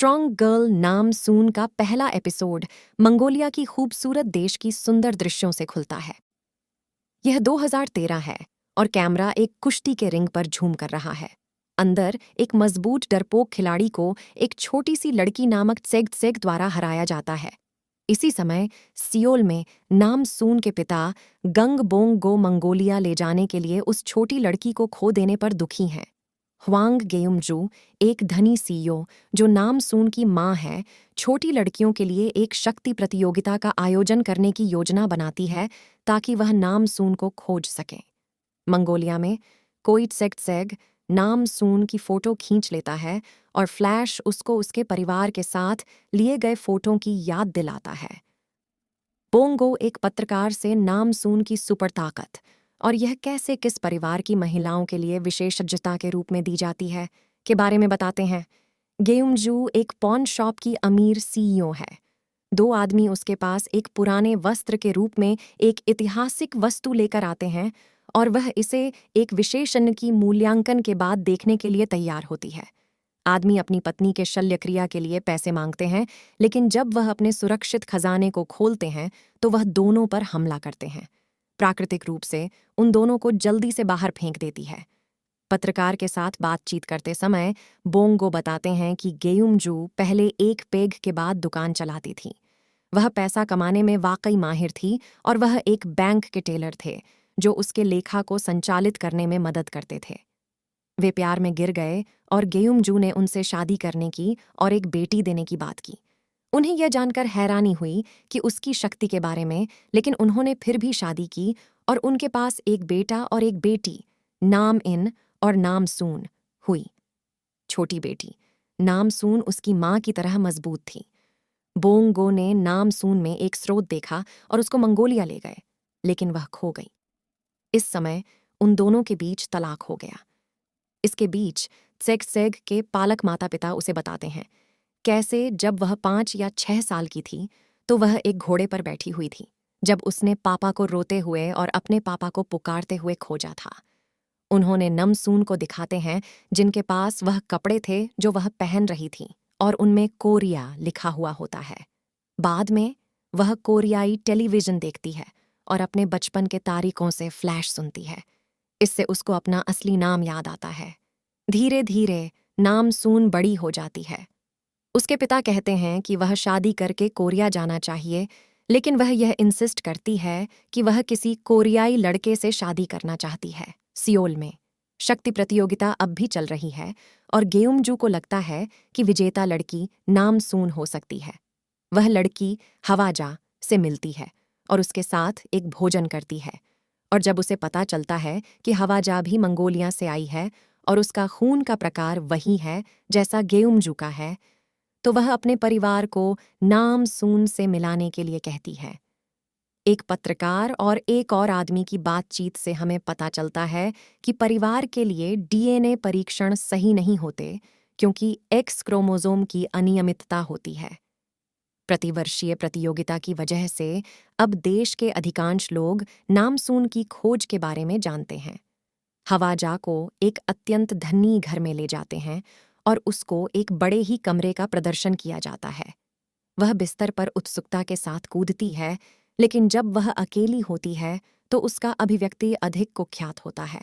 Strong girl नाम सून का पहला एपिसोड मंगोलिया की खूबसूरत देश की सुंदर दृश्यों से खुलता है। यह 2013 है और कैमरा एक कुश्ती के रिंग पर झूम कर रहा है। अंदर एक मजबूत डरपोक खिलाड़ी को एक छोटी सी लड़की नामक त्सेग द्वारा हराया जाता है। इसी समय सियोल में नाम सून के पिता गंग बोंग गो मंगोलिया ले जाने के लिए उस छोटी लड़की को खो देने पर दुखी हैं। ह्वांग गेयुमजू, एक धनी सीईओ जो नाम सून की मां है, छोटी लड़कियों के लिए एक शक्ति प्रतियोगिता का आयोजन करने की योजना बनाती है ताकि वह नाम सून को खोज सके। मंगोलिया में कोई त्सेग नाम सून की फोटो खींच लेता है और फ्लैश उसको उसके परिवार के साथ लिए गए फोटो की याद दिलाता है। बोंगो एक पत्रकार से नाम सून की सुपर ताकत और यह कैसे किस परिवार की महिलाओं के लिए विशेषज्ञता के रूप में दी जाती है के बारे में बताते हैं। गेयुमजू एक पॉन शॉप की अमीर सीईओ है। दो आदमी उसके पास एक पुराने वस्त्र के रूप में एक ऐतिहासिक वस्तु लेकर आते हैं और वह इसे एक विशेषज्ञ की मूल्यांकन के बाद देखने के लिए तैयार होती है। आदमी अपनी पत्नी के शल्यक्रिया के लिए पैसे मांगते हैं, लेकिन जब वह अपने सुरक्षित खजाने को खोलते हैं तो वह दोनों पर हमला करते हैं। प्राकृतिक रूप से उन दोनों को जल्दी से बाहर फेंक देती है। पत्रकार के साथ बातचीत करते समय बोंगो बताते हैं कि गेयुमजू पहले एक पेग के बाद दुकान चलाती थी। वह पैसा कमाने में वाकई माहिर थी और वह एक बैंक के टेलर थे जो उसके लेखा को संचालित करने में मदद करते थे। वे प्यार में गिर गए और गेयुमजू ने उनसे शादी करने की और एक बेटी देने की बात की। उन्हें यह जानकर हैरानी हुई कि उसकी शक्ति के बारे में, लेकिन उन्होंने फिर भी शादी की और उनके पास एक बेटा और एक बेटी, नाम इन और नाम सून, हुई। छोटी बेटी नाम सून उसकी मां की तरह मजबूत थी। बोंगो ने नाम सून में एक स्रोत देखा और उसको मंगोलिया ले गए, लेकिन वह खो गई। इस समय उन दोनों के बीच तलाक हो गया। इसके बीच त्सेग के पालक माता पिता उसे बताते हैं कैसे जब वह 5 या 6 साल की थी तो वह एक घोड़े पर बैठी हुई थी जब उसने पापा को रोते हुए और अपने पापा को पुकारते हुए खोजा था। उन्होंने नमसून को दिखाते हैं जिनके पास वह कपड़े थे जो वह पहन रही थी और उनमें कोरिया लिखा हुआ होता है। बाद में वह कोरियाई टेलीविजन देखती है और अपने बचपन के तारीखों से फ्लैश सुनती है। इससे उसको अपना असली नाम याद आता है। धीरे धीरे नाम सून बड़ी हो जाती है। उसके पिता कहते हैं कि वह शादी करके कोरिया जाना चाहिए, लेकिन वह यह इंसिस्ट करती है कि वह किसी कोरियाई लड़के से शादी करना चाहती है। सियोल में शक्ति प्रतियोगिता अब भी चल रही है और गेयुमजू को लगता है कि विजेता लड़की नाम सून हो सकती है। वह लड़की हवाजा से मिलती है और उसके साथ एक भोजन करती है, और जब उसे पता चलता है कि हवाजा भी मंगोलिया से आई है और उसका खून का प्रकार वही है जैसा गेयुमजू का है, तो वह अपने परिवार को नाम सून से मिलाने के लिए कहती है। एक पत्रकार और एक और आदमी की बातचीत से हमें पता चलता है कि परिवार के लिए डीएनए परीक्षण सही नहीं होते क्योंकि एक्स क्रोमोसोम की अनियमितता होती है। प्रतिवर्षीय प्रतियोगिता की वजह से अब देश के अधिकांश लोग नामसून की खोज के बारे में जानते हैं। हवाजा को एक अत्यंत धनी घर में ले जाते हैं और उसको एक बड़े ही कमरे का प्रदर्शन किया जाता है। वह बिस्तर पर उत्सुकता के साथ कूदती है, लेकिन जब वह अकेली होती है तो उसका अभिव्यक्ति अधिक कुख्यात होता है।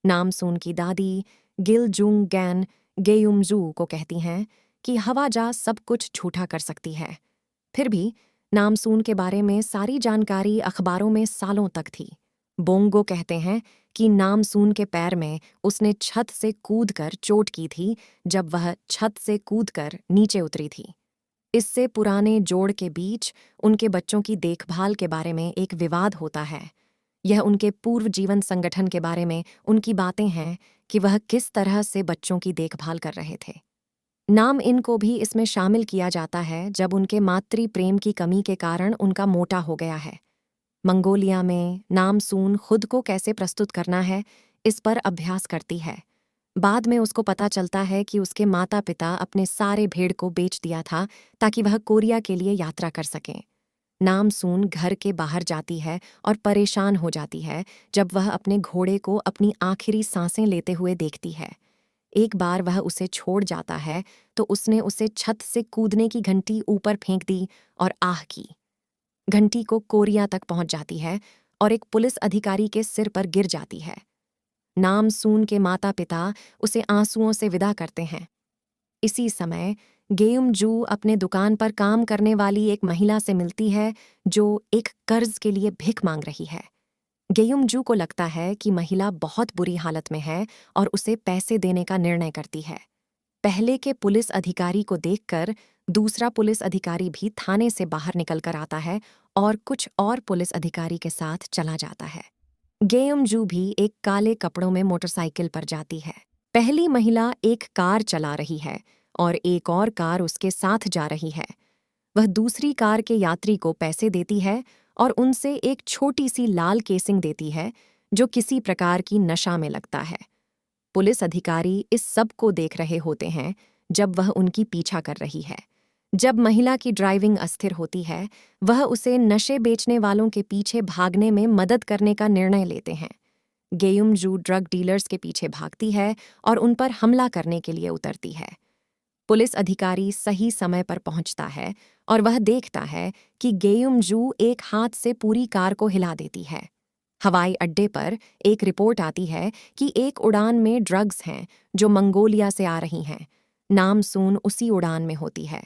नामसून की दादी गिलजुंग गैन गेयुमजू को कहती हैं कि हवाजा सब कुछ झूठा कर सकती है। फिर भी नामसून के बारे में सारी जानकारी अखबारों में सालों तक थी। बोंगो कहते हैं कि नामसून के पैर में उसने छत से कूदकर चोट की थी जब वह छत से कूदकर नीचे उतरी थी। इससे पुराने जोड़ के बीच उनके बच्चों की देखभाल के बारे में एक विवाद होता है। यह उनके पूर्व जीवन संगठन के बारे में उनकी बातें हैं कि वह किस तरह से बच्चों की देखभाल कर रहे थे। नाम इनको भी इसमें शामिल किया जाता है जब उनके मातृ प्रेम की कमी के कारण उनका मोटा हो गया है। मंगोलिया में नामसून खुद को कैसे प्रस्तुत करना है इस पर अभ्यास करती है। बाद में उसको पता चलता है कि उसके माता पिता अपने सारे भेड़ को बेच दिया था ताकि वह कोरिया के लिए यात्रा कर सकें। नामसून घर के बाहर जाती है और परेशान हो जाती है जब वह अपने घोड़े को अपनी आखिरी सांसें लेते हुए देखती है। एक बार वह उसे छोड़ जाता है तो उसने उसे छत से कूदने की घंटी ऊपर फेंक दी और आह की। घंटी को कोरिया तक पहुंच जाती है और एक पुलिस अधिकारी के सिर पर गिर जाती है। नाम सून के माता पिता उसे आंसुओं से विदा करते हैं। इसी समय गेयुम जू अपने दुकान पर काम करने वाली एक महिला से मिलती है जो एक कर्ज के लिए भिख मांग रही है। गेयुम जू को लगता है कि महिला बहुत बुरी हालत में है और उसे पैसे देने का निर्णय करती है। पहले के पुलिस अधिकारी को देखकर दूसरा पुलिस अधिकारी भी थाने से बाहर निकलकर आता है और कुछ और पुलिस अधिकारी के साथ चला जाता है। गेयुम जू भी एक काले कपड़ों में मोटरसाइकिल पर जाती है। पहली महिला एक कार चला रही है और एक और कार उसके साथ जा रही है। वह दूसरी कार के यात्री को पैसे देती है और उनसे एक छोटी सी लाल केसिंग देती है जो किसी प्रकार की नशा में लगता है। पुलिस अधिकारी इस सब को देख रहे होते हैं जब वह उनकी पीछा कर रही है। जब महिला की ड्राइविंग अस्थिर होती है, वह उसे नशे बेचने वालों के पीछे भागने में मदद करने का निर्णय लेते हैं। गेयुम जू ड्रग डीलर्स के पीछे भागती है और उन पर हमला करने के लिए उतरती है। पुलिस अधिकारी सही समय पर पहुंचता है और वह देखता है कि गेयुम जू एक हाथ से पूरी कार को हिला देती है। हवाई अड्डे पर एक रिपोर्ट आती है कि एक उड़ान में ड्रग्स हैं जो मंगोलिया से आ रही हैं। नाम सून उसी उड़ान में होती है।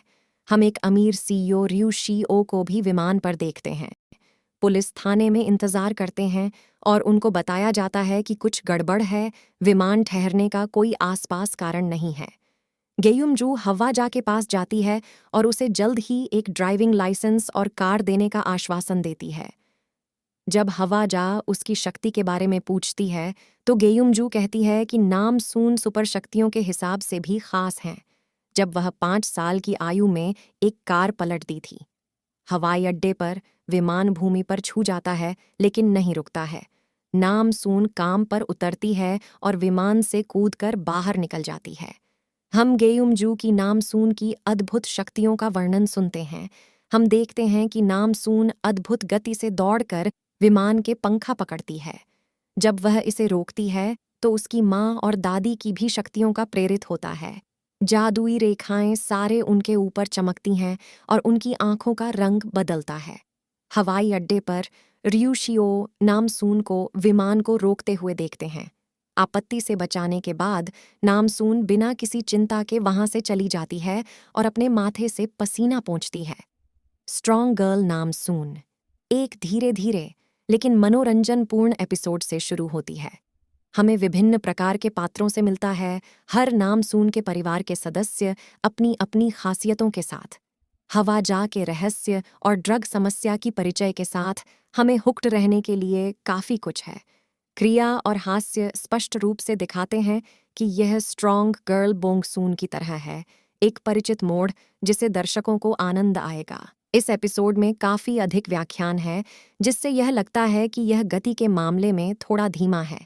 हम एक अमीर सीईओ रियू शीओ को भी विमान पर देखते हैं। पुलिस थाने में इंतजार करते हैं और उनको बताया जाता है कि कुछ गड़बड़ है, विमान ठहरने का कोई आसपास कारण नहीं है। गेयुम जू हवा जा के पास जाती है और उसे जल्द ही एक ड्राइविंग लाइसेंस और कार देने का आश्वासन देती है। जब हवा जा उसकी शक्ति के बारे में पूछती है तो गेयुम जू कहती है कि नाम सून सुपर शक्तियों के हिसाब से भी खास हैं। जब वह 5 साल की आयु में एक कार पलट दी थी। हवाई अड्डे पर विमान भूमि पर छू जाता है लेकिन नहीं रुकता है। नाम सून काम पर उतरती है और विमान से कूदकर बाहर निकल जाती है। हम गेयुम जू की नाम सून की अद्भुत शक्तियों का वर्णन सुनते हैं। हम देखते हैं कि नाम सून अद्भुत गति से दौड़कर विमान के पंखा पकड़ती है। जब वह इसे रोकती है तो उसकी माँ और दादी की भी शक्तियों का प्रेरित होता है। जादुई रेखाएं सारे उनके ऊपर चमकती हैं और उनकी आंखों का रंग बदलता है। हवाई अड्डे पर रियूशियो नामसून को विमान को रोकते हुए देखते हैं। आपत्ति से बचाने के बाद नामसून बिना किसी चिंता के वहां से चली जाती है और अपने माथे से पसीना पोंछती है। स्ट्रॉन्ग गर्ल नामसून एक धीरे धीरे लेकिन मनोरंजनपूर्ण एपिसोड से शुरू होती है। हमें विभिन्न प्रकार के पात्रों से मिलता है, हर नामसून के परिवार के सदस्य अपनी अपनी खासियतों के साथ। हवा जा के रहस्य और ड्रग समस्या की परिचय के साथ हमें हुक्ड रहने के लिए काफ़ी कुछ है। क्रिया और हास्य स्पष्ट रूप से दिखाते हैं कि यह स्ट्रॉन्ग गर्ल बोंगसून की तरह है, एक परिचित मोड़ जिसे दर्शकों को आनंद आएगा। इस एपिसोड में काफ़ी अधिक व्याख्यान है जिससे यह लगता है कि यह गति के मामले में थोड़ा धीमा है।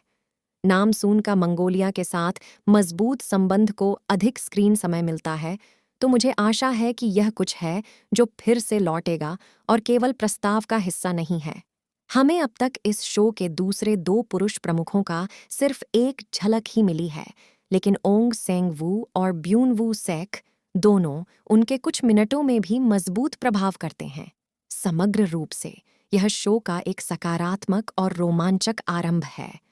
नामसून का मंगोलिया के साथ मजबूत संबंध को अधिक स्क्रीन समय मिलता है, तो मुझे आशा है कि यह कुछ है जो फिर से लौटेगा और केवल प्रस्ताव का हिस्सा नहीं है। हमें अब तक इस शो के दूसरे 2 पुरुष प्रमुखों का सिर्फ एक झलक ही मिली है, लेकिन ओंग सेंग वू और ब्यून वू सेक दोनों उनके कुछ मिनटों में भी मजबूत प्रभाव करते हैं। समग्र रूप से यह शो का एक सकारात्मक और रोमांचक आरंभ है।